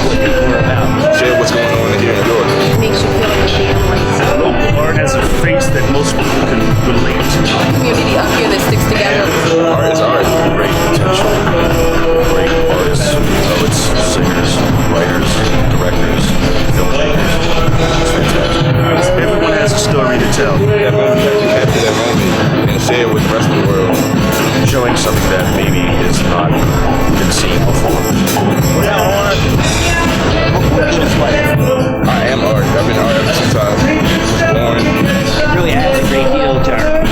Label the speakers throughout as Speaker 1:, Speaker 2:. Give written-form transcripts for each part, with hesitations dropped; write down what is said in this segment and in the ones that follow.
Speaker 1: what people are about.
Speaker 2: Share what's going on here in New York.
Speaker 3: It makes you feel like a family.
Speaker 1: Local art has a face that most people can relate to.
Speaker 3: Community up here that sticks together.
Speaker 2: Art is art.
Speaker 1: Great potential, great artists, poets, singers, writers, directors, filmmakers. It's fantastic. Everyone has a story to tell.
Speaker 2: That moment that you capture that moment and share it with the rest of the world.
Speaker 1: Showing something that maybe is not been seen before.
Speaker 2: I am art. I've been art ever since I was born.
Speaker 4: It really adds a great deal to art.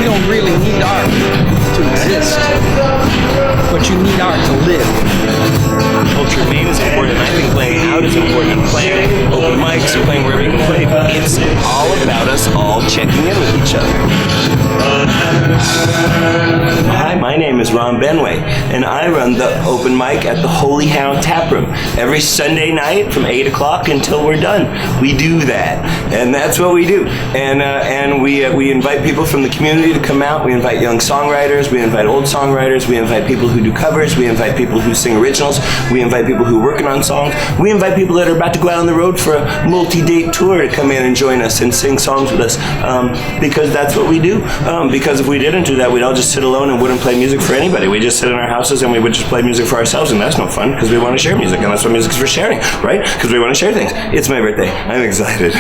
Speaker 4: You don't really need art to exist, but you need art to live.
Speaker 5: Culture being is important. I think playing out is important. Playing open mics and playing wherever you can play. It's all about us all checking in with each other. Hi, my name is Ronn Benway, and I run the open mic at the Holy Hound Taproom every Sunday night from 8 o'clock until we're done. We do that, and that's what we do. And we invite people from the community to come out. We invite young songwriters. We invite old songwriters. We invite people who do covers. We invite people who sing originals. We invite people who are working on songs. We invite people that are about to go out on the road for a multi-date tour to come in and join us and sing songs with us, because that's what we do. Because if we didn't do that, we'd all just sit alone and wouldn't play music for anybody. We just sit in our houses and we would just play music for ourselves, and that's no fun because we want to share music, and that's what music's for, sharing, right? Because we want to share things. It's my birthday. I'm excited.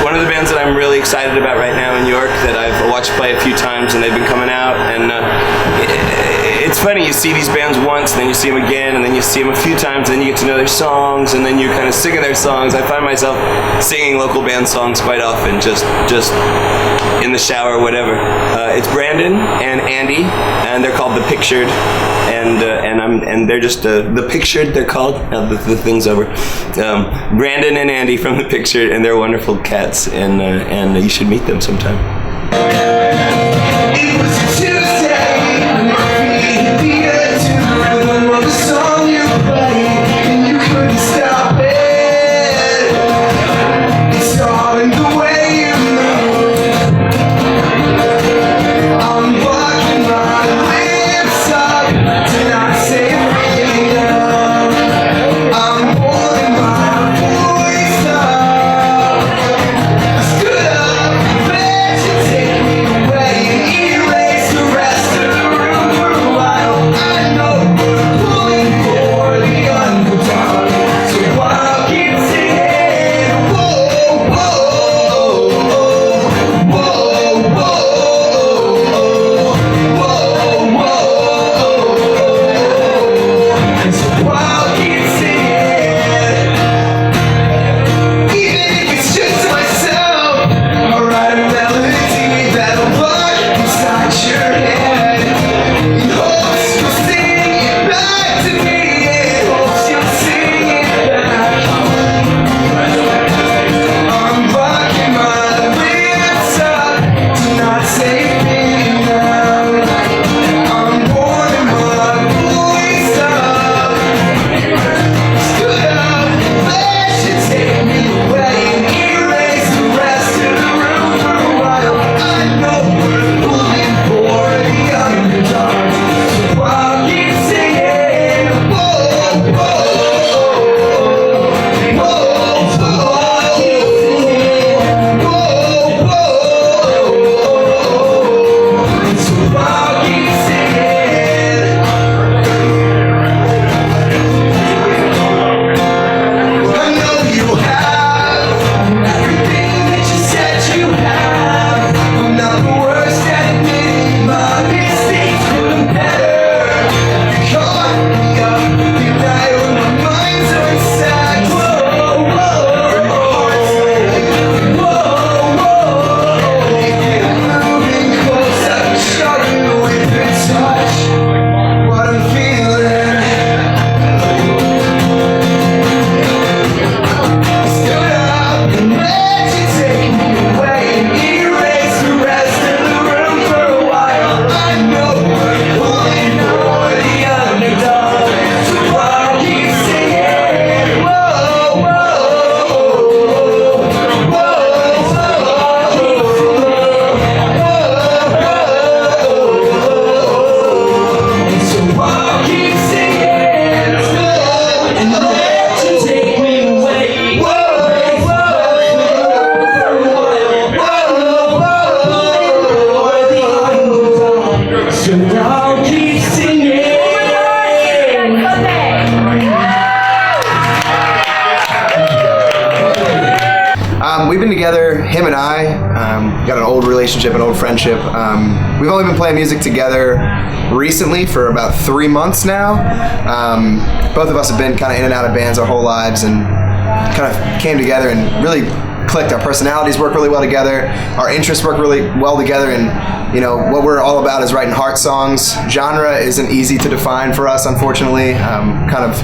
Speaker 5: One of the bands that I'm really excited about right now in New York that I've watched play a few times, and they've been coming out, and it's funny, you see these bands once, and then you see them again, and then you see them a few times, and then you get to know their songs, and then you kind of sing their songs. I find myself singing local band songs quite often, just in the shower or whatever. It's Branden and Andy, and they're called The Pictured, and they're just The Pictured, they're called. Now the thing's over. Branden and Andy from The Pictured, and they're wonderful cats, and you should meet them sometime.
Speaker 6: It was a Tuesday, the song you played, and you couldn't stop it. It's all in the way you move. I'm walking my lips up to not say freedom. I'm holding my voice up. I stood up, let you take me away.
Speaker 7: We've been together, him and I, got an old relationship, an old friendship. We've only been playing music together recently for about 3 months now. Both of us have been kind of in and out of bands our whole lives and kind of came together and really clicked. Our personalities work really well together. Our interests work really well together, and you know what we're all about is writing heart songs. Genre isn't easy to define for us, unfortunately. Kind of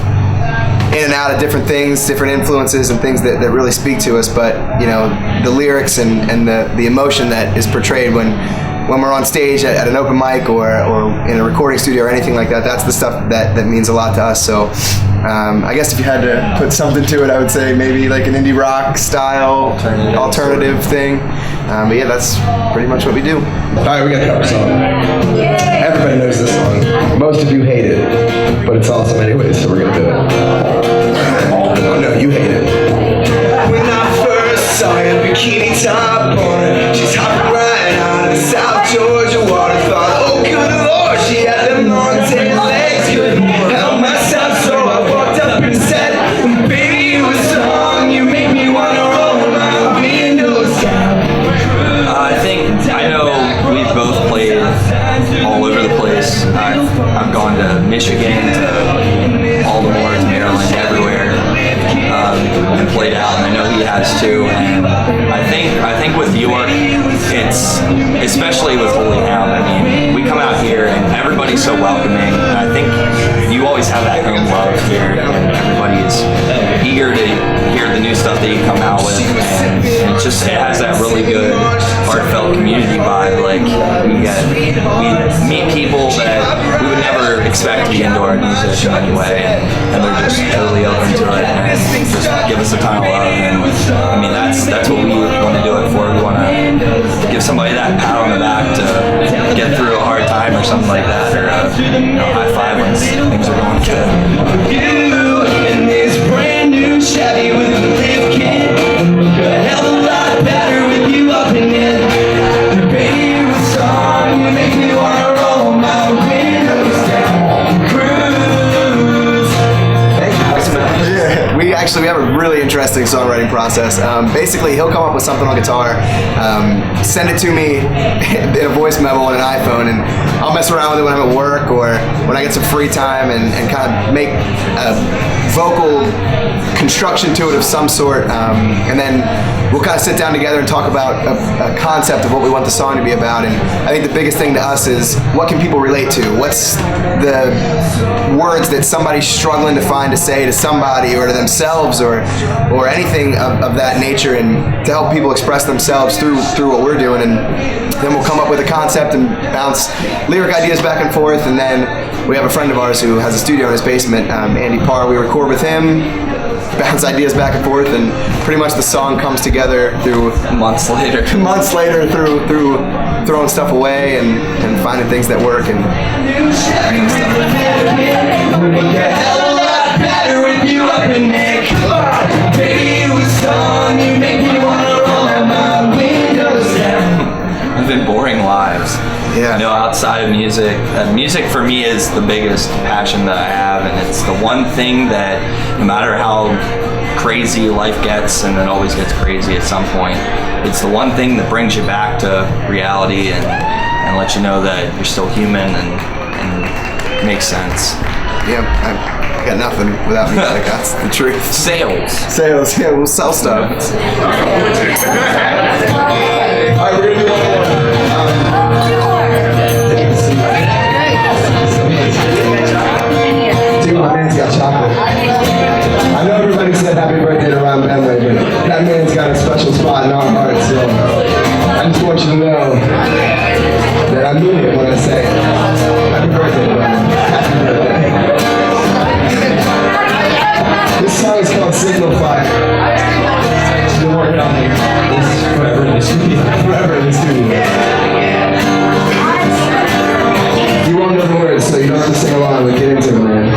Speaker 7: in and out of different things, different influences and things that really speak to us, but you know, the lyrics and the emotion that is portrayed when we're on stage at an open mic or in a recording studio or anything like that, that's the stuff that means a lot to us. So I guess if you had to put something to it, I would say maybe like an indie rock style alternative thing. But yeah, that's pretty much what we do.
Speaker 6: All right, we got a cover song. Everybody knows this song. Most of you hate it, but it's awesome anyway, so we're gonna do it. Oh no, you hate it. When I first saw your bikini top on, she's hopping right out of South Georgia water. Thought, oh good lord, she had them long tail legs. Couldn't help myself, so I walked up and said, baby, you a song, you make me wanna roll my windows down.
Speaker 8: I know we've both played all over the place. I've gone to Michigan, to Baltimore, to Maryland, everywhere, and played out, and I know he has too. And I think with York, it's especially with Holy Hound. I mean, we come out here and everybody's so welcoming. And I think you always have that home love here, and everybody is eager to hear the new stuff that you come out with, and it has that really good heartfelt community vibe. Like we meet people that we would never expect to be into our music anyway, and they're just totally open to it and just give us a ton of love. And I mean, that's what we want to do it for. We want to give somebody that pat on the back to get through a hard time or something like that, or high five when things are going good.
Speaker 6: You in this brand new Chevy with a lift kit, look a hell of a lot better with you up in it. Baby, you a song, you make me wanna roll my windows down. Cruise.
Speaker 7: Yeah, we have a really interesting songwriting process. Basically, he'll come up with something on guitar, send it to me in a voice memo on an iPhone, and I'll mess around with it when I'm at work or when I get some free time and kind of make a vocal construction to it of some sort, and then we'll kind of sit down together and talk about a concept of what we want the song to be about. And I think the biggest thing to us is, what can people relate to? What's the words that somebody's struggling to find to say to somebody or to themselves or anything of that nature, and to help people express themselves through what we're doing. And then we'll come up with a concept and bounce lyric ideas back and forth. And then we have a friend of ours who has a studio in his basement, Andy Parr. We record with him, bounce ideas back and forth, and pretty much the song comes together through
Speaker 8: Months later
Speaker 7: through throwing stuff away and finding things that work and that kind of stuff.
Speaker 6: Hell of a lot better with you up in there. Come on, baby, you a song, you make me wanna roll my windows down.
Speaker 8: I've been boring lives.
Speaker 7: Yeah.
Speaker 8: You know, outside of music, music for me is the biggest passion that I have, and it's the one thing that, no matter how crazy life gets, and it always gets crazy at some point, it's the one thing that brings you back to reality and lets you know that you're still human and makes sense.
Speaker 7: Yeah, I got nothing without music. That's the truth.
Speaker 8: Sales.
Speaker 7: Yeah, we'll sell stuff.
Speaker 6: All right, we're gonna do one more. Dude, my man's got chocolate. I know everybody said happy birthday to Ronn Benway, but that man's got a special spot in our hearts, so I just want you to know that I mean it when I say happy birthday to Ronn. Happy birthday. This song is called Signify. She's been working on this forever in the studio. You won't know the words, so you don't have to sing along, but get into it, man.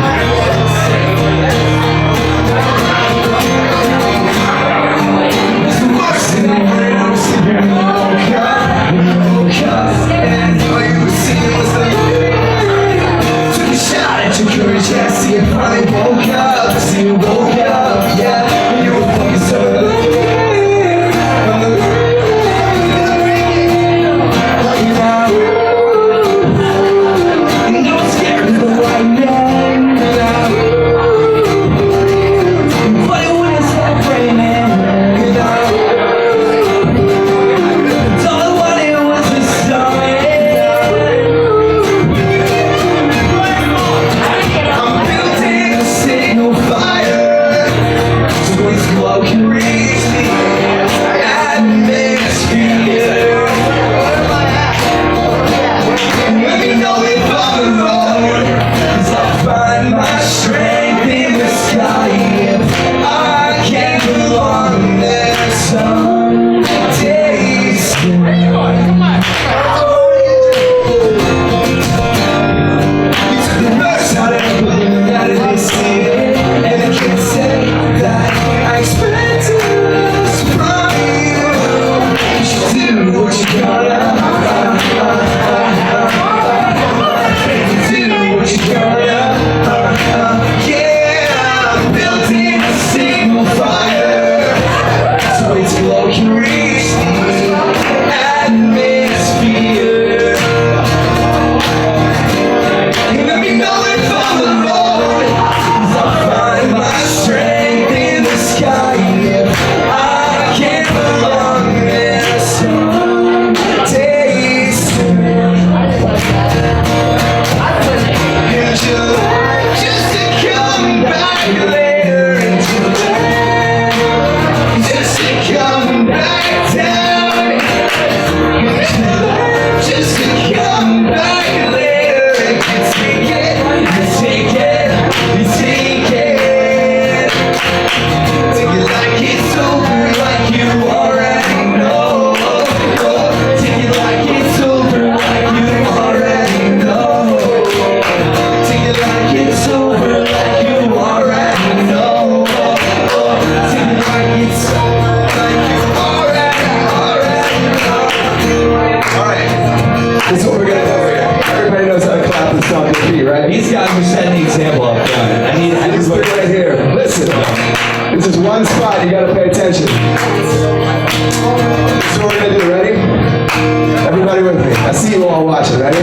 Speaker 6: all watching. Ready?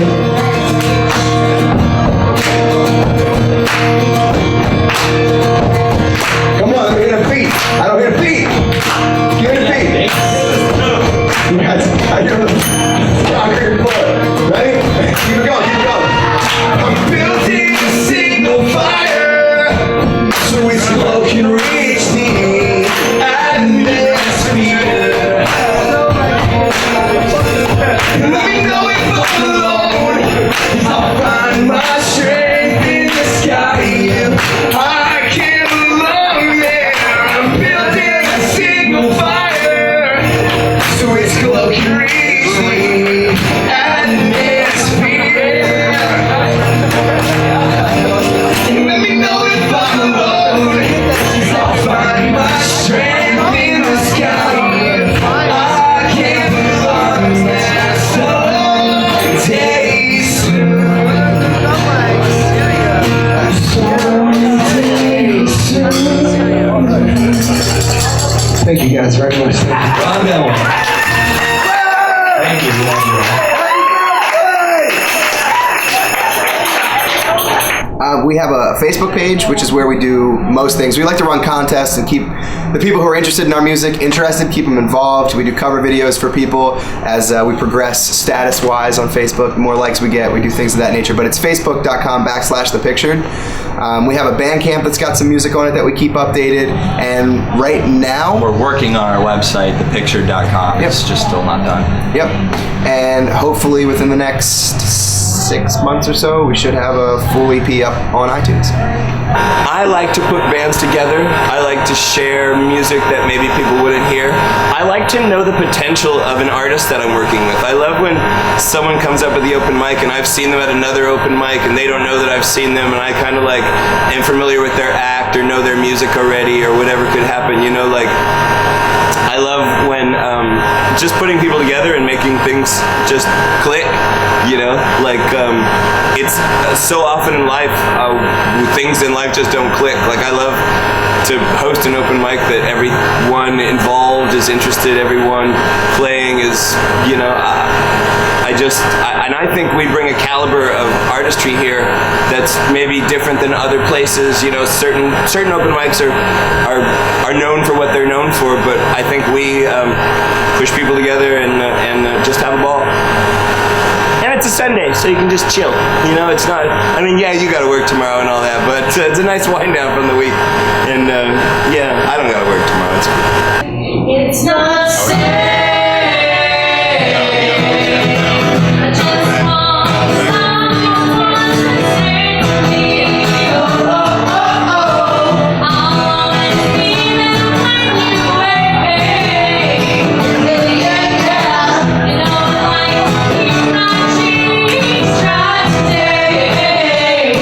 Speaker 6: Come on, let me hear the beat. I don't hear the beat. Give me the beat. Yes, I hear the concrete floor. Ready? Keep it going, keep it going. I'm building a signal fire so its glow can reach the atmosphere. Let me know if I'm alone. I'll find my strength in the sky. I can't alone there. I'm building a signal fire so its glow can reach the atmosphere. Let me know if I'm alone. I'll find my strength in the sky. I can't alone there. Someday soon. Thank you guys very much. Ronn Benway. Thank you.
Speaker 7: We have a Facebook page, which is where we do most things. We like to run contests and keep the people who are interested in our music interested, keep them involved. We do cover videos for people as we progress status-wise on Facebook. The more likes we get, we do things of that nature. But it's facebook.com/thepictured. We have a Bandcamp that's got some music on it that we keep updated. And right now,
Speaker 8: We're working on our website, thepictured.com.
Speaker 7: Yep.
Speaker 8: It's just still not done.
Speaker 7: yep. And hopefully within the next 6 months or so, we should have a full EP up on iTunes.
Speaker 5: I like to put bands together. I like to share music that maybe people wouldn't hear. I like to know the potential of an artist that I'm working with. I love when someone comes up at the open mic and I've seen them at another open mic and they don't know that I've seen them, and I kind of like am familiar with their act or know their music already or whatever could happen. You know, like I love when just putting people together and making things just click. You know, like it's so often in life, things in life just don't click. Like I love to host an open mic that everyone involved is interested, everyone playing is, you know, and I think we bring a caliber of artistry here that's maybe different than other places. You know, certain open mics are known for what they're known for, but I think we push people together and just have a ball. And it's a Sunday, so you can just chill. You know, it's not, I mean, yeah, you gotta work tomorrow and all that, but it's a nice wind down from the week. And yeah, I don't gotta work tomorrow. It's cool.
Speaker 9: It's not safe. I just want someone to save me. Oh, oh, oh, oh. I'll always be there when you wait. Yeah, yeah. You know, like you my cheeks try today.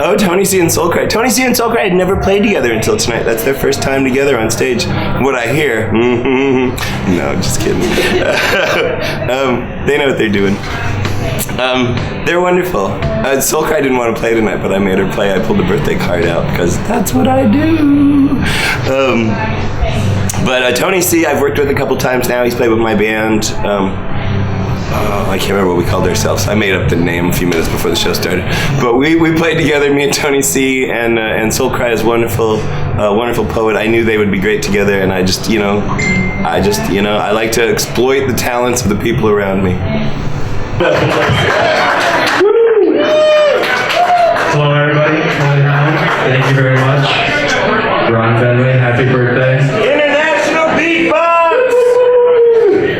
Speaker 5: Oh, Tony C and Soulcry. Tony C and Soulcry had never played together until tonight. That's their first time together on stage. What I hear, no, just kidding. They know what they're doing. They're wonderful. Soulcry didn't want to play tonight, but I made her play. I pulled the birthday card out because that's what I do. But Tony C, I've worked with a couple times now. He's played with my band. I can't remember what we called ourselves. I made up the name a few minutes before the show started. But we played together, me and Tony C, and Soulcry is wonderful, wonderful poet. I knew they would be great together, and I like to exploit the talents of the people around me.
Speaker 10: Hello, everybody. Holy Hound. Thank you very much. Ronn Benway, happy birthday.
Speaker 5: International Beatbox!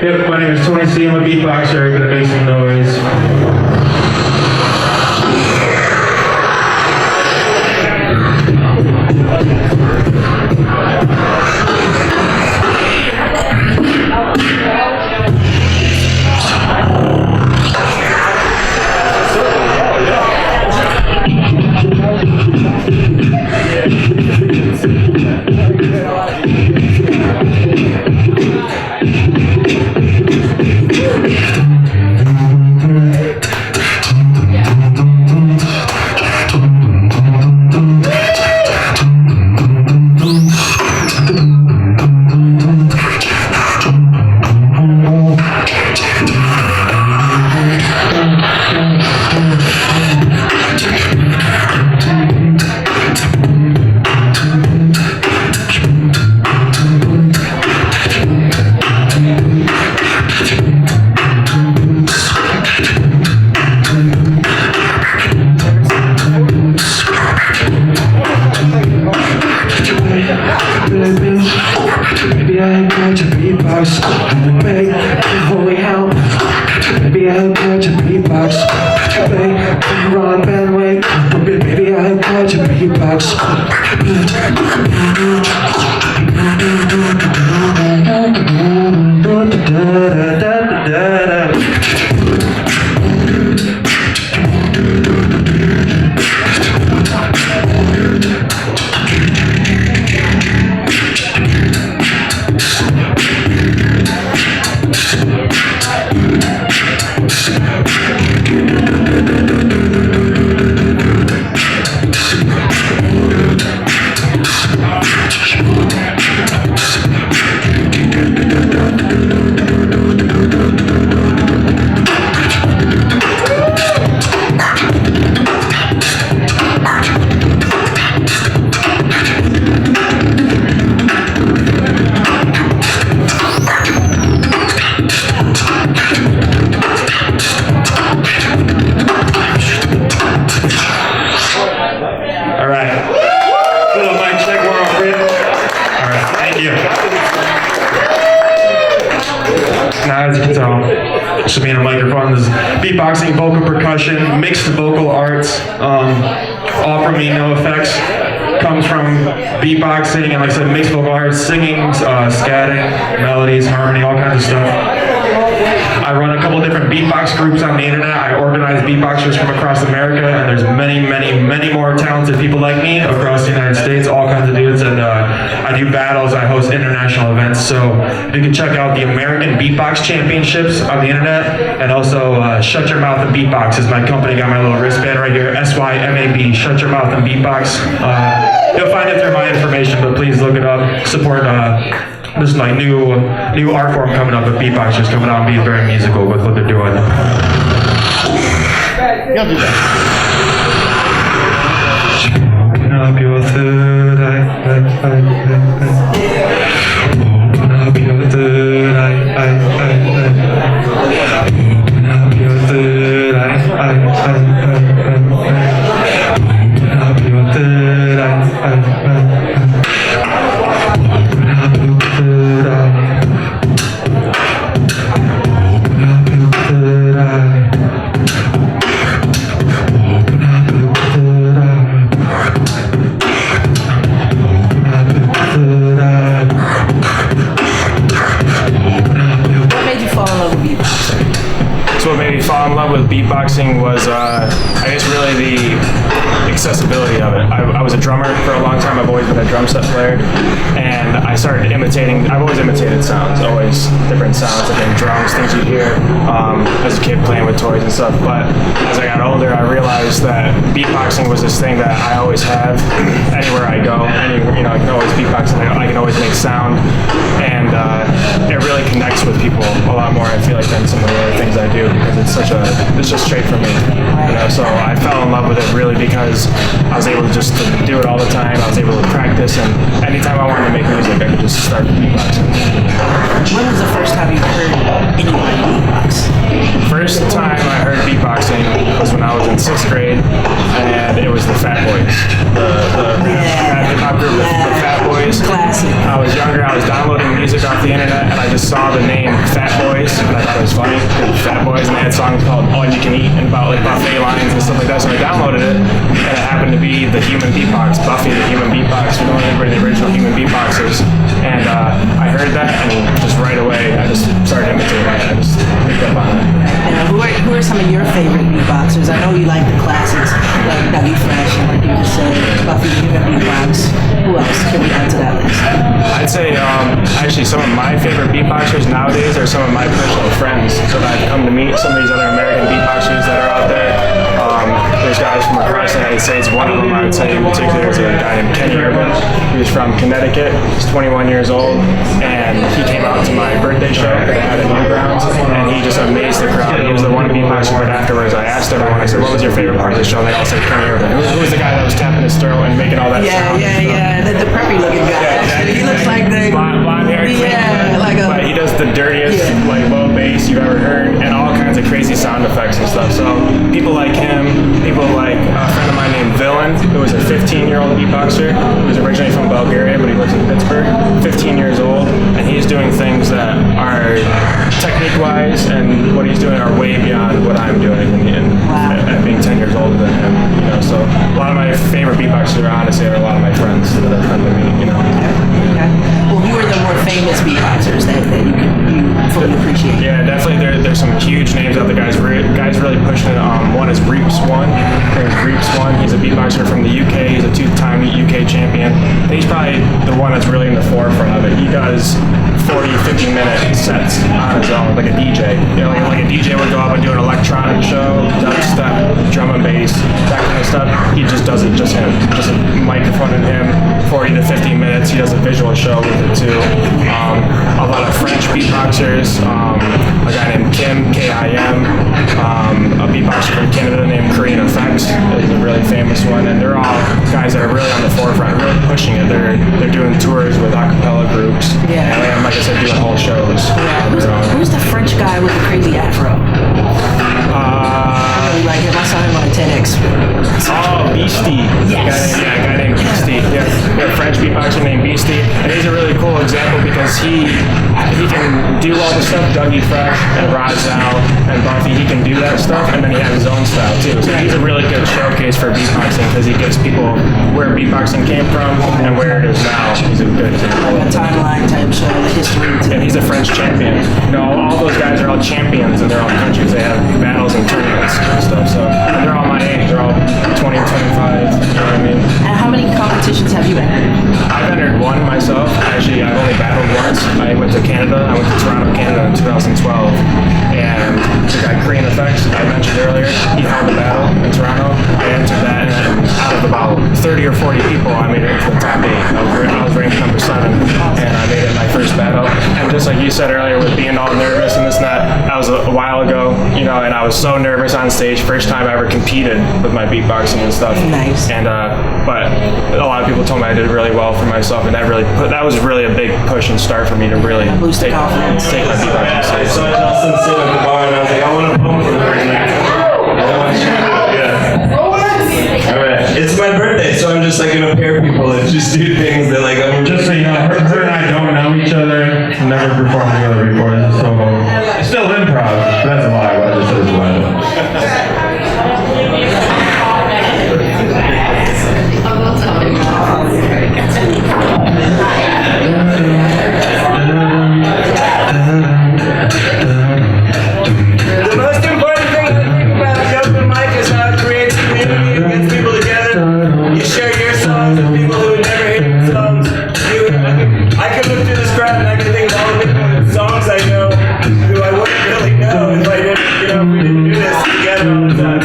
Speaker 10: Yep, my name is Tony C. I'm a beatboxer. Gonna make some noise.
Speaker 11: Maybe I got your beatbox. Babe, Holy Hound. Maybe I got your beatbox. Babe, Ronn Benway. Maybe I got your beatbox.
Speaker 10: Now, as you can tell, just being a microphone, this is beatboxing, vocal percussion, mixed vocal arts, all from me, no effects. Comes from beatboxing and, like I said, mixed vocal arts, singing, scatting, melodies, harmony, all kinds of stuff. I run a couple different beatbox groups on the internet. I organize beatboxers from across America, and there's many, many, many more talented people like me across the United States, all kinds of dudes, and I do battles, I host international events, so you can check out the American Beatbox Championships on the internet, and also Shut Your Mouth and Beatbox is my company. Got my little wristband right here, SYMAB, Shut Your Mouth and Beatbox. You'll find it through my information, but please look it up, support this like new art form coming up with beatboxers coming out and being very musical with what they're doing.
Speaker 11: You'll do that. Open up your third eye. Open up your third eye. Open up your third eye. Open up your third eye. Open up
Speaker 12: beatboxing was, I guess, really the accessibility of it. I was a drummer for a long time. I've always been a drum set player, and I started imitating. I've always imitated sounds, always different sounds, like in drums, things you hear as a kid playing with toys and stuff. But as I got older, I realized that beatboxing was this thing that I always have anywhere I go. I can always beatbox, and I can always make sound, and it really connects with people a lot more. I feel like than some of the other things I do, because it's just straight for me. So I fell in love with it really because I was able to just do it all the time. I was able to practice, and anytime I wanted to make music, I could just start beatboxing.
Speaker 13: When was the first time you heard anyone beatbox?
Speaker 12: First time I heard beatboxing was when I was in 6th grade, and it was the Fat Boys, the rap hip hop group, the Fat Boys.
Speaker 13: Classic.
Speaker 12: I was younger. I was downloading music off the internet, and I just saw the name Fat Boys, and I thought it was funny. Fat Boys, and they had songs called All You Can Eat and about like buffet lines and stuff like that. So I downloaded it, and it happened to be the Human Beatbox, Buffy the Human Beatbox, the original Human Beatboxers. And I heard that, and just right away, I just started imitating it. I just picked up on it.
Speaker 13: Who are some of your favorite beatboxers? I know you like the classics, like Dougie Fresh, and like you just said, Buffy the Human Beatbox. Who else can we add to that list?
Speaker 12: I'd say actually some of my favorite beatboxers nowadays are some of my personal friends that I've come to meet. Some of these other American beatboxers that are out there. There's guys from across the United States. One of them I would say in particular is a guy named Kenny Urban. He's from Connecticut. He's 21 years old, and he came out to my birthday show that I had at Newgrounds, and he just amazed the crowd. He was the one beatboxer, but afterwards I asked everyone, I said, what was your favorite part of the show? And they all said Kenny Urban. Who was the guy that was tapping his throat and making all that sound?
Speaker 13: The preppy looking guy. He looks like the
Speaker 12: blonde hair, but he does the dirtiest like low bass you've ever heard, and all kinds of crazy sound effects and stuff. So people like him, people like a friend of mine named Villain, who was a 15-year-old beatboxer, who was originally from Bulgaria, but he lives in Pittsburgh. 15 years old, and he's doing things that are technique-wise, and what he's doing are way beyond what I'm doing, at being 10 years older than him. So a lot of my favorite beatboxers, honestly, are a lot of my friends that I've come to meet.
Speaker 13: Okay. Well, who are the more famous beatboxers that you fully appreciate?
Speaker 12: Yeah, definitely. There's some huge names out there. Guys really pushing it. One is Reeps One. He's a beatboxer from the UK. He's a 2-time UK champion. And he's probably the one that's really in the forefront of it. He does 40, 50-minute sets on his own, like a DJ. Like a DJ would go up and do an electronic show, dubstep, drum and bass, that kind of stuff. He just does it, just him. Just a microphone in him, 40 to 50 minutes. He does a visual show with it too. A lot of French beatboxers, a guy named Kim, K-I-M, a beatboxer from Canada named Korean Effects is a really famous one, and they're all guys that are really on the forefront, really pushing it. They're doing tours with a cappella groups, and like I said, doing whole shows.
Speaker 13: Who's the French guy with the crazy afro? I really like him. I saw him on a TEDx.
Speaker 12: Oh, Beastie.
Speaker 13: Yes.
Speaker 12: A guy named Beastie. Yeah, French beatboxer named Beastie, and he's a really cool example because he can do all the stuff. Dougie Fresh and Rozal and Buffy, he can do that stuff, and then he has his own style too. So he's a really good showcase for beatboxing because he gives people where beatboxing came from and where it is now. He's a good example.
Speaker 13: Like a timeline type show, the history.
Speaker 12: And he's a French champion. All those guys are all champions in their own countries. They have battles and tournaments and stuff. So they're all my age. They're all 20, 25. You know what I mean?
Speaker 13: And how many competitions have you entered?
Speaker 12: I've entered one myself. Actually, I've only battled once. I went to Canada. I went to Toronto, Canada in 2012. And the guy Korean Effects, I mentioned earlier, he held a battle in Toronto. I entered that, and out of about 30 or 40 people, I made it into the top 8. I was ranked number 7, and I made it my first battle. And just like you said earlier, with being all nervous and this and that was a while ago, and I was so nervous on stage. First time I ever competed with my beatboxing and stuff.
Speaker 13: Nice.
Speaker 12: And but a lot of people told me I did really well for myself, and that was really a big push and start for me to really take my beatboxing serious.
Speaker 5: So I saw Austin sit at the bar, and I was like, I want to bump for her tonight. Alright, it's my birthday, so I'm just like gonna pair people and just do things that like I'm
Speaker 10: Just so you know, her and I don't know each other, never performed together before, so still improv. That's a lie, but I just said it's a lie.
Speaker 5: The most important thing about I think of all the different songs I know, who I wouldn't really know if I didn't, if we didn't do this together all the time.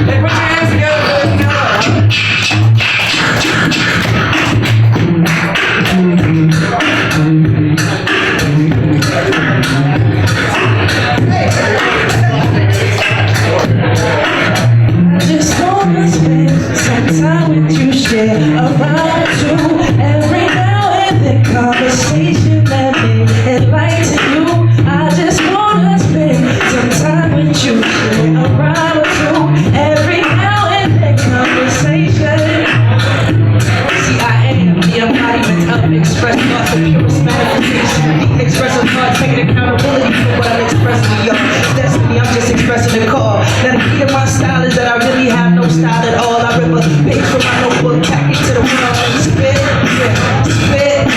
Speaker 5: Hey, put your hands together for this
Speaker 9: Just wanna spend some time with you, share around you. Every now and then, conversation that may enlighten you. I just wanna spend some time with you, share around you. Every now and then, conversation. See, I am the embodiment of express thoughts, the purest manifestation. The expressive thought, taking accountability for what I'm expressing, y'all. Destiny, I'm just expressing the call. Now the key to my style is that I really have no style at all. I rip a page from my notebook, tack it to the world and spit, spit,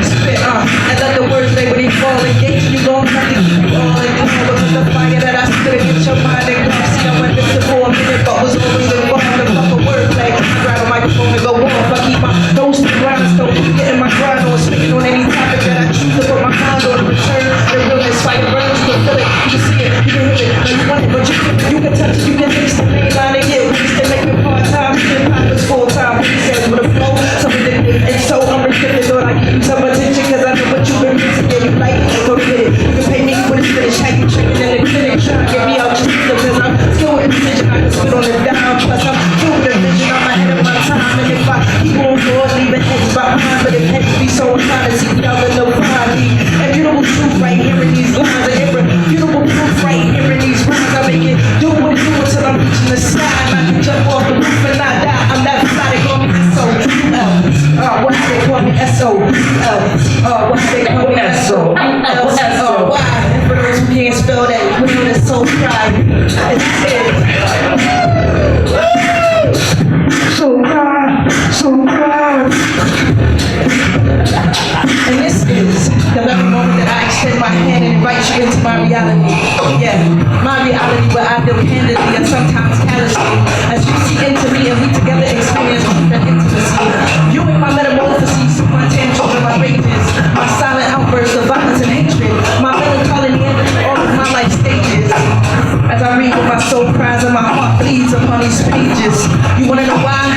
Speaker 9: spit, and let the words lay where they fall. Engage you, gon' have to keep you all in control. Because the fire that I spit against your mind and come see I'm invincible. A minute thought was always involved in proper wordplay. Grab a microphone and go off. I keep my nose to the ground, so getting my grind on, speaking on any topic that I choose to put my mind on. Return the realness, fire burns, you can feel it, you can see it, you can hear it. No, you want it, but you can touch it, you can taste the main line and get wasted, make it part-time, shit poppers full-time. He says with a flow, so ridiculous and so unrestricted. Lord, I give you some attention, cause I know what you've been missing. Yeah, you like it, go get it. You can pay me when it's finished. How you tricking in the clinic, trying to get me out just because I'm skilled with precision. I can spit on the dime, plus I'm skilled with a vision. I'm ahead of my time, and if I keep on forward, leaving heads behind, but it had to be so inclined to see y'all in the body. And beautiful truth right here in these lines, and every beautiful proof right here in these rhymes. I make it do what it do until I'm reaching the sky. I can jump off the roof and not die. I'm that fly, they call me S-O-U-L. What they call me S-O-U-L. What they call me S-O-U-L. Why? And for those who can't spell that, we know that's so pride. It's it. So proud, so proud. And this is the very moment that I extend my hand and invite you into my reality. Yeah, my reality where I deal handedly and sometimes callously. As you see into me and we together experience truth and intimacy. Viewing my metamorphoses, my tantrums and my rages, my silent outbursts of violence and hatred, my melancholy and all of my life stages. As I read with my soul cries and my heart bleeds upon these pages. You wanna know why?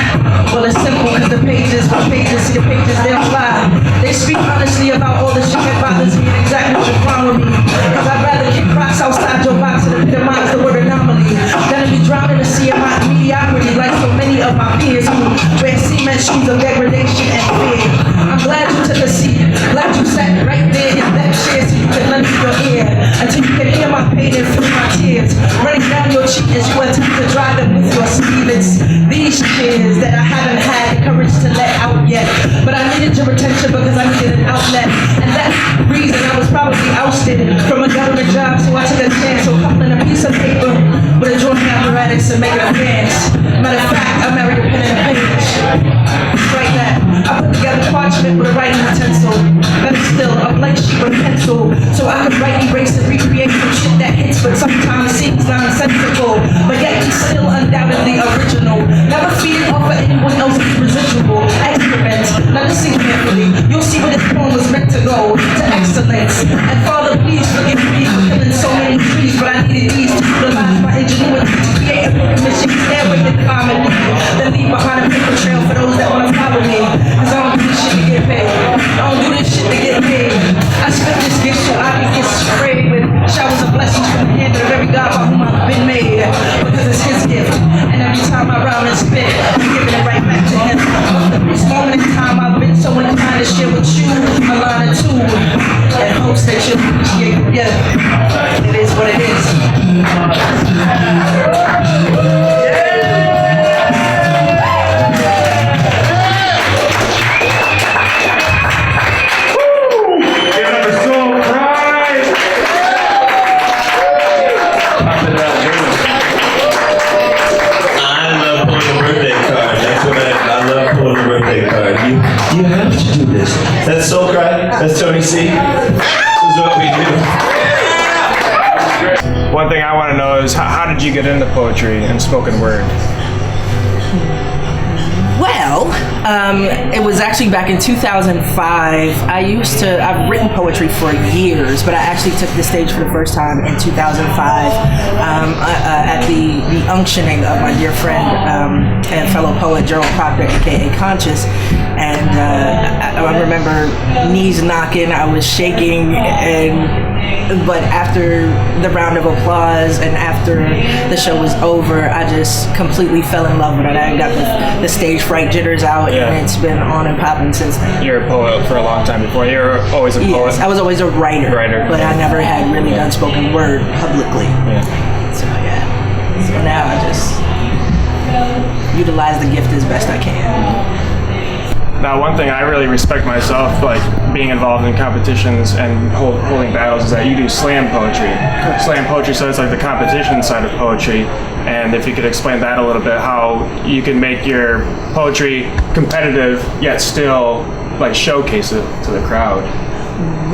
Speaker 9: Well, it's simple, cause the pages, see the pages, they don't lie. They speak honestly about all the shit that bothers me and exactly what's wrong with me. Cause I'd rather kick rocks outside your box and epitomize the word anomaly than to be drowned in the sea of my mediocrity like so many of my peers who wear cement shoes of degradation and fear. I'm glad you took a seat, glad you sat right there in that chair so you could lend me your ear until you could hear my pain and feel my tears running down your cheek as you attempt to dry them with your sleeve. It's these tears that I haven't had the courage to let out yet, but I needed your attention because I needed an outlet, and that's the reason I was probably ousted from a government job, so I took a chance on coupling a piece of paper with a drawing apparatus and make it a dance. Matter of fact, I married a pen and a page. Right that. I put together parchment with a writing utensil. Better still, a blank sheet with a pencil, so I could write, erase, and recreate some shit that hits, but sometimes seems nonsensical, but yet it's still undoubtedly original. Never feeding off of anyone else's residual excrement. Now listen carefully, you'll see where this poem was meant to go, to excellence. And Father, please forgive me for killing so many trees, but I needed these to utilize my ingenuity to create a book mission, stairway to comedy, then leave behind a paper trail for those that want to follow me. Cause I don't do this shit to get paid. I don't do this shit to get paid. I spit this gift so I can get sprayed with showers of blessings from the hand of every God by whom I've been made. Because it's his gift. And every time I rhyme and spit, I'm giving it right back to him. But this moment in time, I've been so inclined to share with you a line or two. In hopes that you'll appreciate it. Yeah, it is what it is.
Speaker 5: You have to do this. That's Soul Cry. That's Tony C. This is what we do.
Speaker 12: One thing I want to know is how did you get into poetry and spoken word?
Speaker 13: Well, it was actually back in 2005. I've written poetry for years, but I actually took the stage for the first time in 2005 at the unctioning of my dear friend and fellow poet Gerald Proctor, aka Conscious. And I remember knees knocking, I was shaking, but after the round of applause and after the show was over, I just completely fell in love with it. I got the stage fright jitters out, and it's been on and popping since then.
Speaker 12: You're a poet for a long time before. You were always a poet?
Speaker 13: Yes, I was always a writer. But I never had really done spoken word publicly. So now I just utilize the gift as best I can.
Speaker 12: Now, one thing I really respect myself, like being involved in competitions and holding battles, is that you do slam poetry. Slam poetry, so it's like the competition side of poetry. And if you could explain that a little bit, how you can make your poetry competitive yet still like showcase it to the crowd.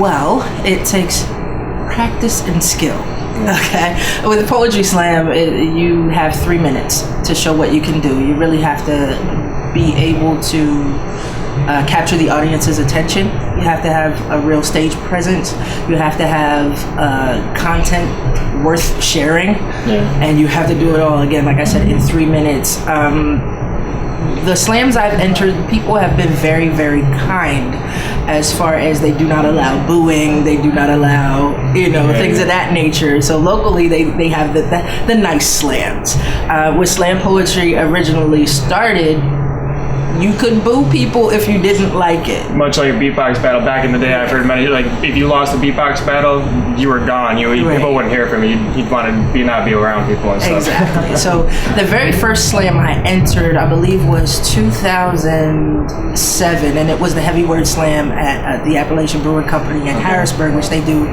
Speaker 13: Well, it takes practice and skill. Okay, with Poetry Slam, you have 3 minutes to show what you can do. You really have to be able to capture the audience's attention. You have to have a real stage presence. You have to have content worth sharing, and you have to do it all, again, like I said, in 3 minutes. The slams I've entered, people have been very, very kind as far as they do not allow booing, they do not allow, things of that nature. So locally, they have the nice slams. With slam poetry originally started, you could boo people if you didn't like it.
Speaker 12: Much like a beatbox battle back in the day, I've heard many, like, if you lost a beatbox battle, you were gone. People wouldn't hear from you. You'd want to not be around people and stuff.
Speaker 13: Exactly. So the very first slam I entered, I believe, was 2007, and it was the Heavy Word Slam at the Appalachian Brewing Company in Harrisburg, which they do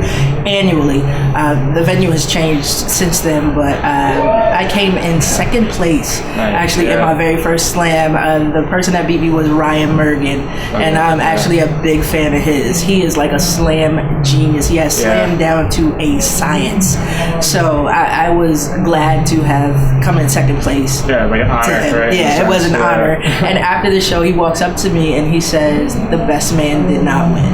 Speaker 13: annually. The venue has changed since then, but I came in second place, in my very first slam. The person that beat me was Ryan Mergen, and I'm actually a big fan of his. He is like a slam genius. He has slam down to a science. So I was glad to have come in second place.
Speaker 12: Yeah, like an honor, right?
Speaker 13: Yeah, it was an honor. And after the show, he walks up to me and he says, "The best man did not win."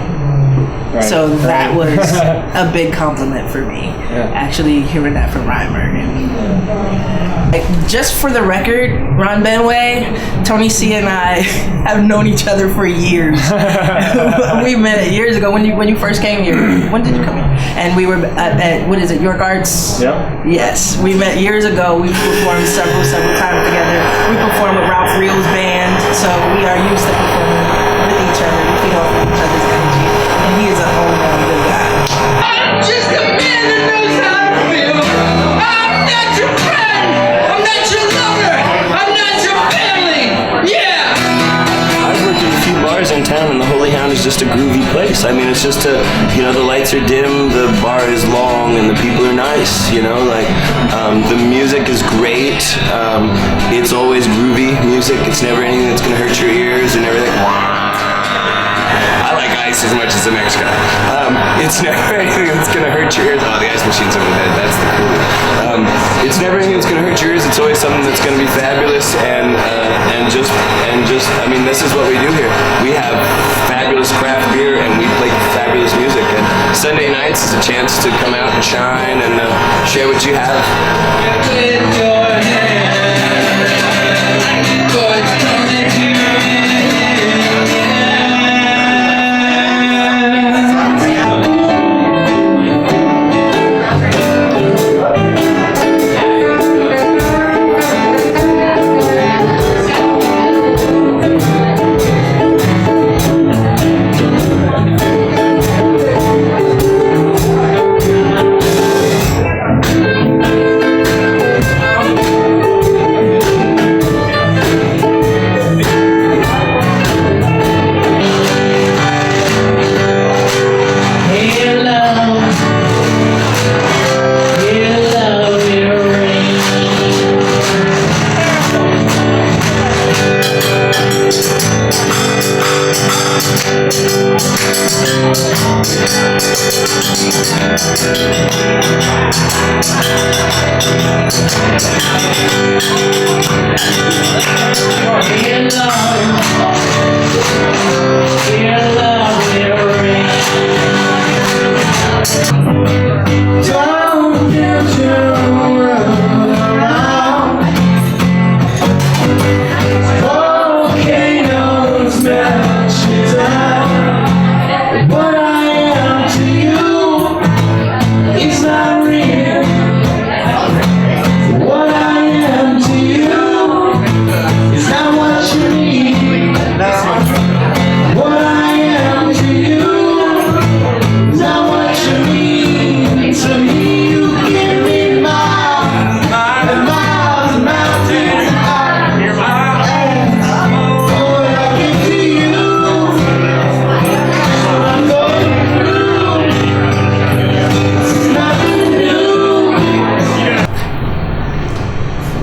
Speaker 13: So that was a big compliment for me, actually hearing that from Ryan Mergen. Just for the record, Ronn Benway, Tony C, and I have known each other for years. We met years ago when you first came here. When did you come here? And we were at what is it, York Arts?
Speaker 12: Yep.
Speaker 13: Yes, we met years ago. We performed several times together. We performed with Ralph Reel's band, so we are used to performing with each other. We feed off each other's energy. And he is a all-around good guy.
Speaker 11: I'm just a man that knows how to feel. I'm not your friend. I'm not your lover. I'm not your family. Yeah.
Speaker 5: I've worked at a few bars in town, and the Holy Hound is just a groovy place. I mean, it's just the lights are dim, the bar is long, and the people are nice. The music is great. It's always groovy music. It's never anything that's gonna hurt your ears and everything. I like ice as much as the next guy. It's never anything that's gonna hurt your ears. Oh, the ice machine's over there. That's the cool. It's never anything that's gonna hurt your ears. It's always something that's gonna be fabulous and just. I mean, this is what we do here. We have fabulous craft beer and we play fabulous music. And Sunday nights is a chance to come out and shine and share what you have.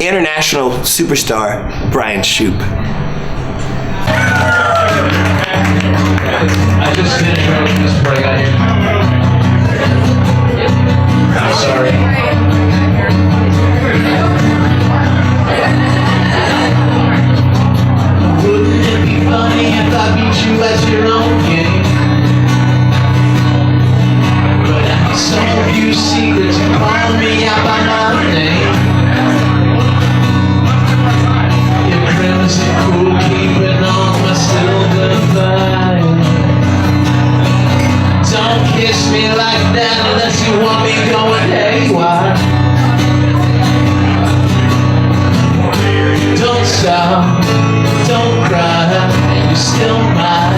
Speaker 5: International superstar Brian Shoup.
Speaker 11: I just finished writing this before I got here. I'm sorry. Wouldn't it be funny if I beat you at your own game? But after some of you secrets, you call me out by my name. Your crimson cool keeping on my silver vine. Don't kiss me like that unless you want me going haywire. Don't stop, don't cry, you're still my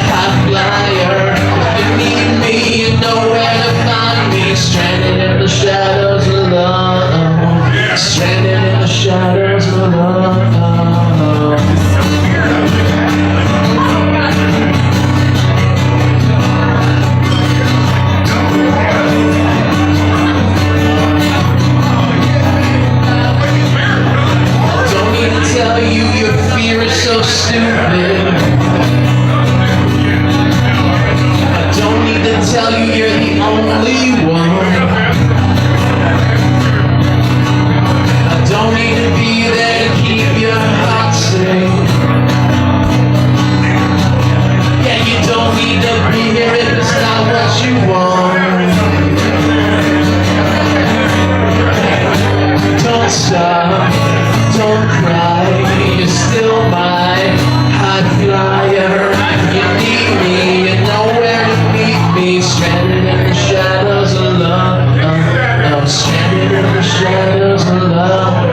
Speaker 11: high flyer. If you need me, you know where to find me. Stranded in the shadows alone. Stranded in the shadows alone. Tell you your fear is so stupid. I don't need to tell you you're the only one. I don't need to be there to keep your heart safe. Yeah, you don't need to be here if it's not what you want. Don't stop, don't cry, you're still my high flyer. You need me, you know where to meet me. Stranded in the shadows alone. I'm stranded in the shadows alone.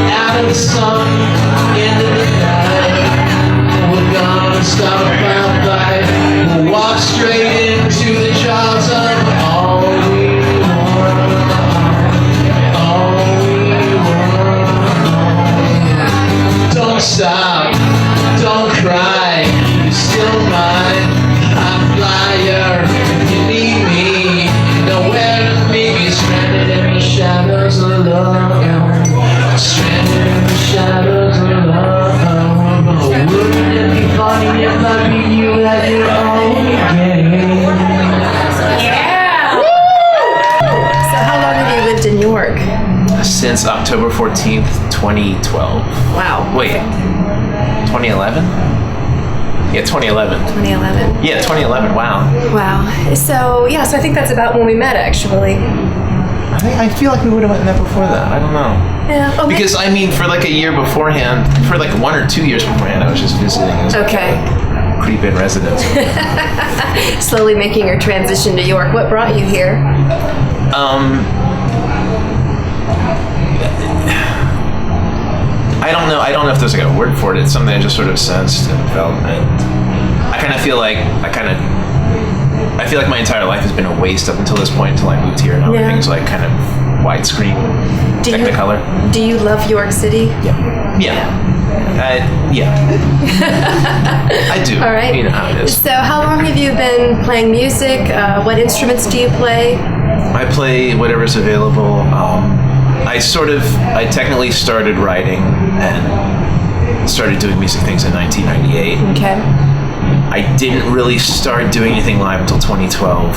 Speaker 11: Out of the sun, into the night. We're gonna start my fight. We'll walk straight into the jaws of all we want. Don't stop, don't cry, you're still mine, high flyer. If you need me, you know where to meet me. Stranded in the shadows alone. Stranded in the shadows alone. Wouldn't it be funny if I beat you at your own game?
Speaker 3: Yeah! So how long have you lived in New York?
Speaker 14: Since October 14th, 2012.
Speaker 3: Wow.
Speaker 14: Wait, 2011? Yeah, 2011.
Speaker 3: 2011.
Speaker 14: Yeah, 2011, wow.
Speaker 3: Wow. So I think that's about when we met, actually.
Speaker 14: I feel like we would have met before that. I don't know.
Speaker 3: Yeah. Oh,
Speaker 14: Because, I mean, for like a year beforehand, for like 1 or 2 years beforehand, I was just visiting as like a creep-in resident.
Speaker 3: Slowly making your transition to York. What brought you here?
Speaker 14: I don't know if there's like a word for it. It's something I just sort of sensed and felt. And I kind of feel like I feel like my entire life has been a waste up until this point, until I moved here, and everything's like kind of widescreen, Technicolor.
Speaker 3: Do you love York City?
Speaker 14: Yeah. Yeah. I do.
Speaker 3: All right.
Speaker 14: You know how it is.
Speaker 3: So how long have you been playing music? What instruments do you play?
Speaker 14: I play whatever's available. I technically started writing and started doing music things in 1998.
Speaker 3: Okay.
Speaker 14: I didn't really start doing anything live until 2012,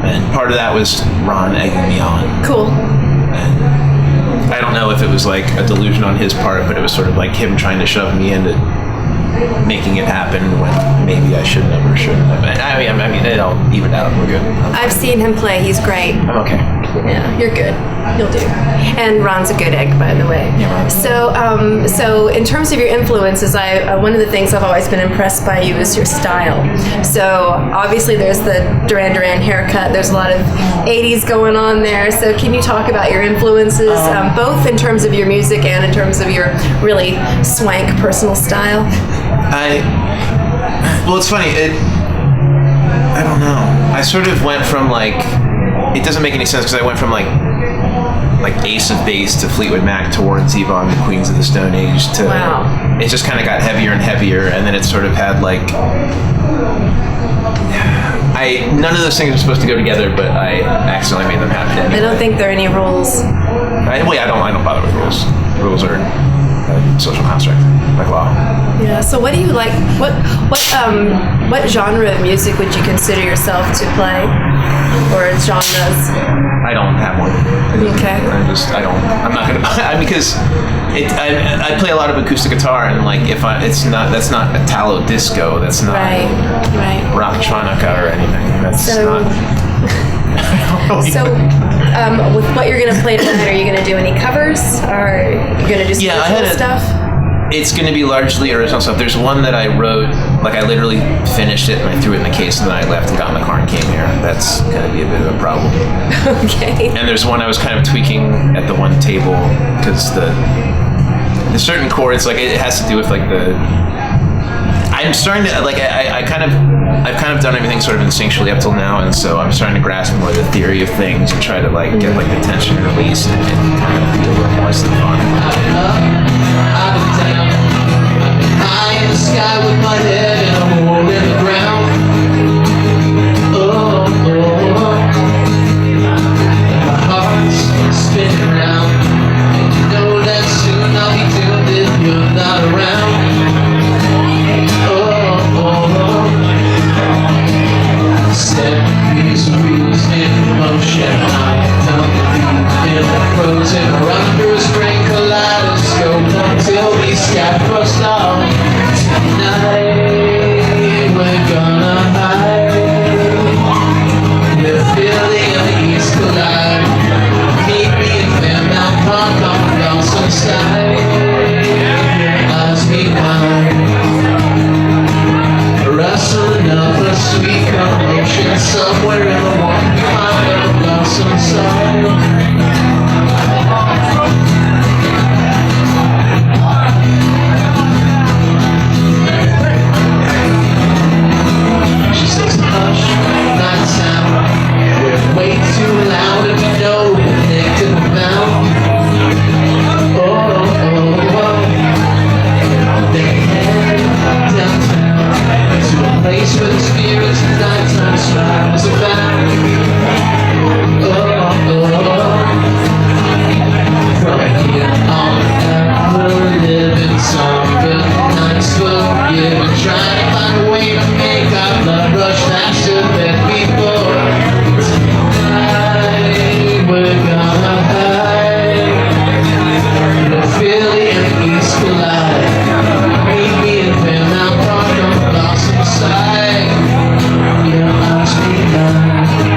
Speaker 14: and part of that was Ron egging me on.
Speaker 3: Cool.
Speaker 14: And I don't know if it was like a delusion on his part, but it was sort of like him trying to shove me into making it happen when maybe I shouldn't have or shouldn't have. I mean, it all evened out. We're good.
Speaker 3: I've seen him play. He's great.
Speaker 14: I'm okay.
Speaker 3: Yeah, you're good. You'll do. And Ron's a good egg, by the way.
Speaker 14: Yeah,
Speaker 3: so, so in terms of your influences, one of the things I've always been impressed by you is your style. So obviously there's the Duran Duran haircut. There's a lot of 80s going on there. So can you talk about your influences, both in terms of your music and in terms of your really swank personal style?
Speaker 14: Well, it's funny. I don't know. I sort of went from like, it doesn't make any sense because I went from like Ace of Base to Fleetwood Mac to Warren Zevon to Queens of the Stone Age to,
Speaker 3: wow.
Speaker 14: It just kind of got heavier and heavier, and then it sort of had like, none of those things are supposed to go together, but I accidentally made them happen anyway.
Speaker 3: I don't think there are any rules.
Speaker 14: I don't bother with rules. Rules are social construct, like law.
Speaker 3: Yeah. So what do you like? What genre of music would you consider yourself to play, or genres?
Speaker 14: I don't have one.
Speaker 3: Okay.
Speaker 14: I'm not gonna. Because I play a lot of acoustic guitar, and like that's not Italo disco. That's not
Speaker 3: right.
Speaker 14: rocktronica or anything. That's not.
Speaker 3: So, with what you're going to play tonight, are you going to do any covers? Or are you going to do some original stuff?
Speaker 14: It's going to be largely original stuff. There's one that I wrote, like I literally finished it and I threw it in the case and then I left and got in the car and came here. That's going to be a bit of a problem.
Speaker 3: Okay.
Speaker 14: And there's one I was kind of tweaking at the one table because the certain chords, like it has to do with like I'm starting to like I've kind of done everything sort of instinctually up till now, and so I'm starting to grasp more the theory of things and try to like get like the tension released and kind of be a little more fun.
Speaker 11: I've been down, high in the sky with my head in a hole in the ground. My heart's spinning round, and you know that soon I'll be doomed if you're not around. Set these wheels in motion. I don't believe in frozen or under a spring kaleidoscope until we sky first off. Tonight we're gonna hide. We're Philly and the East collide. Meet me in Fairmount Park on the Dawson side. Eyes meet mine. Wrestling up a sweet commotion somewhere in the warm behind the blossom side. She says hush, not a sound. We're way too loud and we know we're connected without. They head downtown to a place where the spirits of nighttime smiles abound. From here on out, we're living somber nights forgiven, trying to find a way to make our blood rush faster than before. Tonight we're gonna hide. The Philly and the East collide. Meet me in Fairmount Park on the Blossom side. Your eyes meet mine.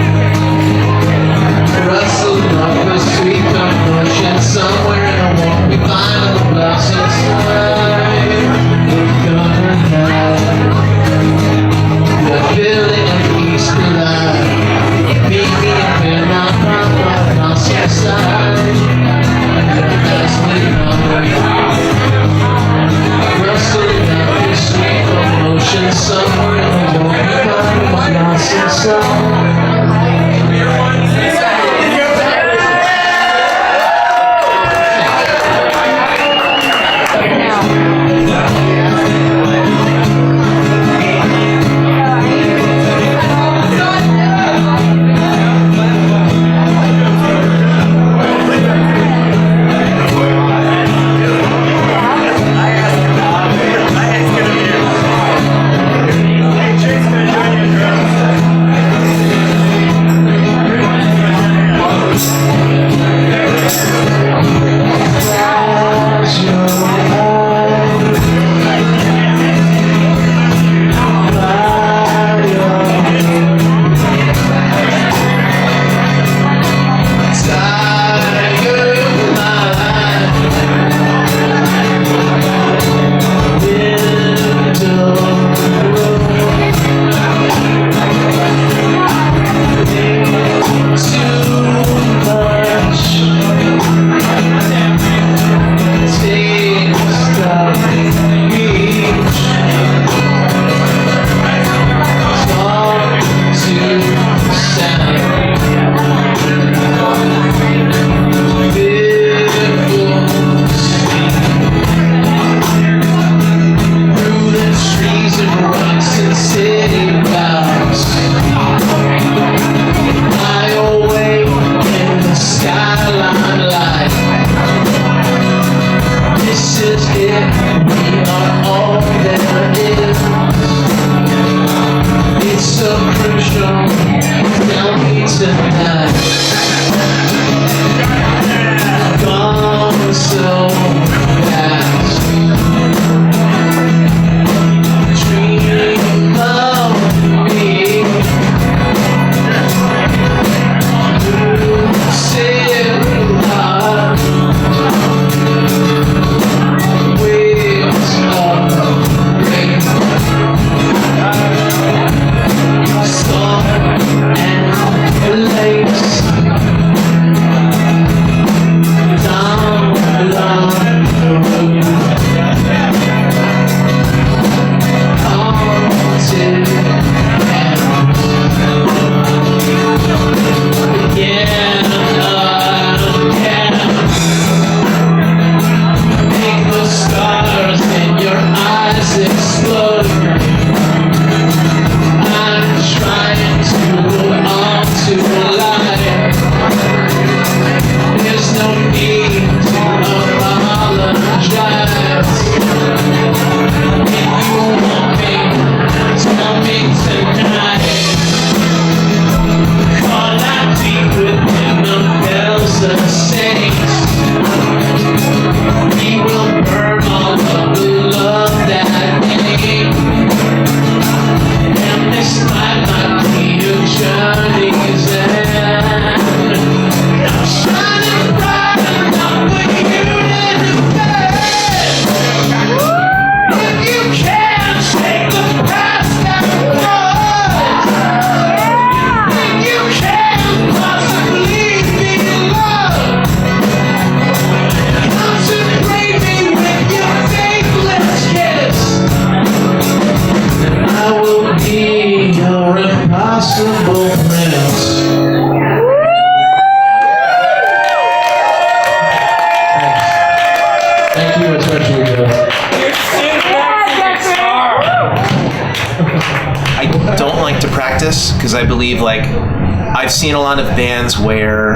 Speaker 14: Because I believe, like, I've seen a lot of bands where,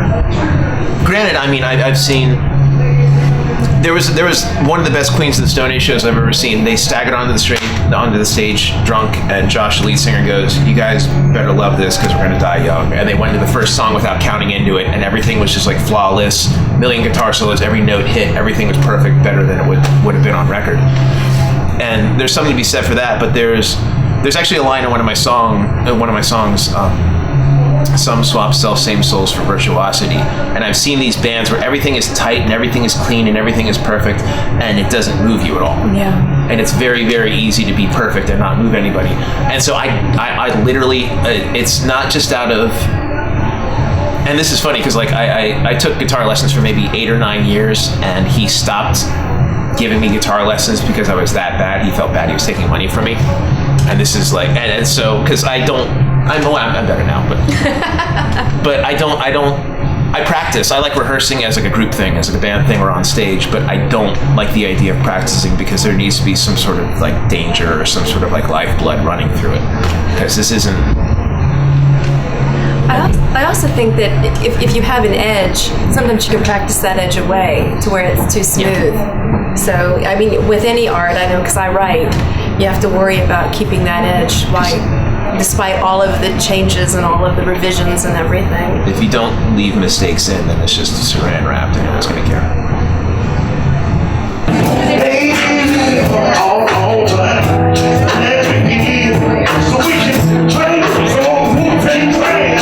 Speaker 14: granted, I mean, I've seen, there was one of the best Queens of the Stone Age shows I've ever seen. They staggered onto the stage drunk, and Josh, the lead singer, goes, "You guys better love this because we're gonna die young." And they went to the first song without counting into it, and everything was just like flawless, million guitar solos, every note hit, everything was perfect, better than it would have been on record. And there's something to be said for that, but there's actually a line in one of my songs, some swap self, same souls for virtuosity. And I've seen these bands where everything is tight and everything is clean and everything is perfect, and it doesn't move you at all.
Speaker 3: Yeah.
Speaker 14: And it's very, very easy to be perfect and not move anybody. And so I literally, it's not just out of, and this is funny because like I took guitar lessons for maybe 8 or 9 years, and he stopped giving me guitar lessons because I was that bad. He felt bad he was taking money from me. And this is like, and so, because I'm better now, but I practice. I like rehearsing as like a group thing, as like a band thing or on stage, but I don't like the idea of practicing because there needs to be some sort of like danger or some sort of like lifeblood running through it. Because this isn't.
Speaker 3: I also think that if you have an edge, sometimes you can practice that edge away to where it's too smooth. Yeah. So, I mean, with any art, I know because I write, you have to worry about keeping that edge light, despite all of the changes and all of the revisions and everything.
Speaker 14: If you don't leave mistakes in, then it's just saran wrapped and no one's going to care.
Speaker 11: So we can train for moving train.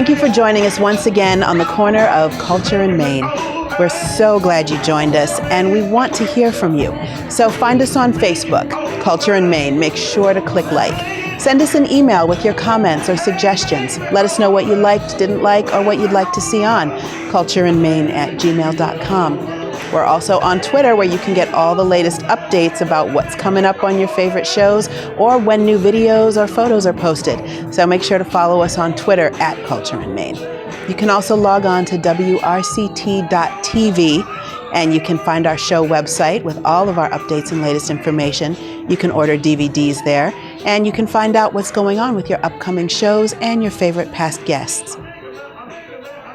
Speaker 15: thank you for joining us once again on the corner of Culture in Maine. We're so glad you joined us, and we want to hear from you. So find us on Facebook, Culture in Maine. Make sure to click like. Send us an email with your comments or suggestions. Let us know what you liked, didn't like, or what you'd like to see on cultureinmaine@gmail.com. We're also on Twitter, where you can get all the latest updates about what's coming up on your favorite shows or when new videos or photos are posted. So make sure to follow us on Twitter @cultureinmaine. You can also log on to wrct.tv, and you can find our show website with all of our updates and latest information. You can order DVDs there, and you can find out what's going on with your upcoming shows and your favorite past guests.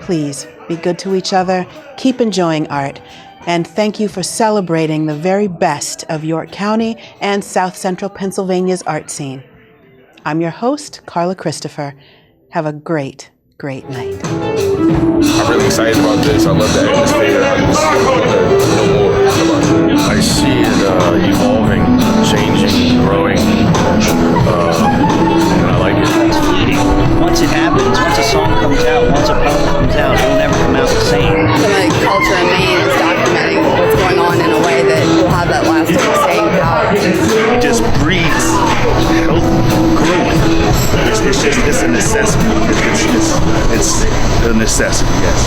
Speaker 15: Please be good to each other, keep enjoying art, and thank you for celebrating the very best of York County and South Central Pennsylvania's art scene. I'm your host, Carla Christopher. Have a great, great night.
Speaker 2: I'm really excited about this. I love the atmosphere. I just know more about it.
Speaker 1: I see it evolving, changing, growing, and I like it.
Speaker 16: It's fleeting. Once it happens, once a song comes out, once a poem comes out, it'll never come out the same.
Speaker 17: The Culture in Maine is documenting what's going on in a way that will have that lasting staying power.
Speaker 1: It just breeds health, growth. It's a necessity. It's a necessity, yes.